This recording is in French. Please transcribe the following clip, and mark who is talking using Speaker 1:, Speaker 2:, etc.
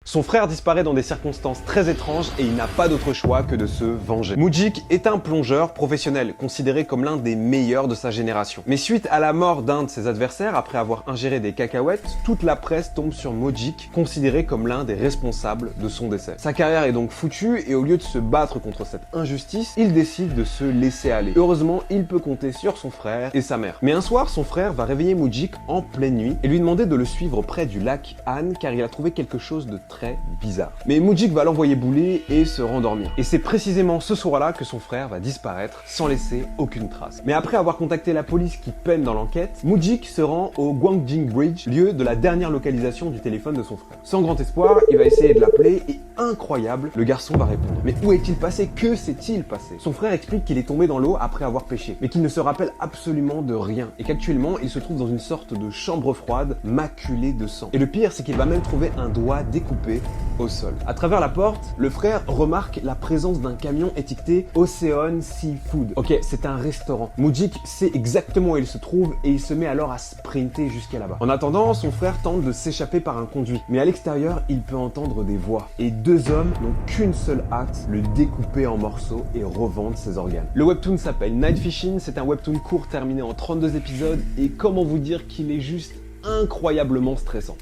Speaker 1: Son frère disparaît dans des circonstances très étranges et il n'a pas d'autre choix que de se venger. Mujik est un plongeur professionnel, considéré comme l'un des meilleurs de sa génération. Mais suite à la mort d'un de ses adversaires, après avoir ingéré des cacahuètes, toute la presse tombe sur Mujik, considéré comme l'un des responsables de son décès. Sa carrière est donc foutue et au lieu de se battre contre cette injustice, il décide de se laisser aller. Heureusement, il peut compter sur son frère et sa mère. Mais un soir, son frère va réveiller Mujik en pleine nuit et lui demander de le suivre près du lac Han car il a trouvé quelque chose de très bizarre. Mais Mujik va l'envoyer bouler et se rendormir. Et c'est précisément ce soir-là que son frère va disparaître sans laisser aucune trace. Mais après avoir contacté la police qui peine dans l'enquête, Mujik se rend au Gwangjing Bridge, lieu de la dernière localisation du téléphone de son frère. Sans grand espoir, il va essayer de l'appeler et incroyable, le garçon va répondre. Mais où est-il passé? Que s'est-il passé? Son frère explique qu'il est tombé dans l'eau après avoir pêché, mais qu'il ne se rappelle absolument de rien et qu'actuellement il se trouve dans une sorte de chambre froide maculée de sang. Et le pire, c'est qu'il va même trouver un doigt découpé au sol. À travers la porte, le frère remarque la présence d'un camion étiqueté Ocean Seafood. Ok, c'est un restaurant. Mujik sait exactement où il se trouve et il se met alors à sprinter jusqu'à là-bas. En attendant, son frère tente de s'échapper par un conduit, mais à l'extérieur, il peut entendre des voix. Et deux hommes n'ont qu'une seule hâte, le découper en morceaux et revendre ses organes. Le webtoon s'appelle Night Fishing, c'est un webtoon court terminé en 32 épisodes et comment vous dire qu'il est juste incroyablement stressant.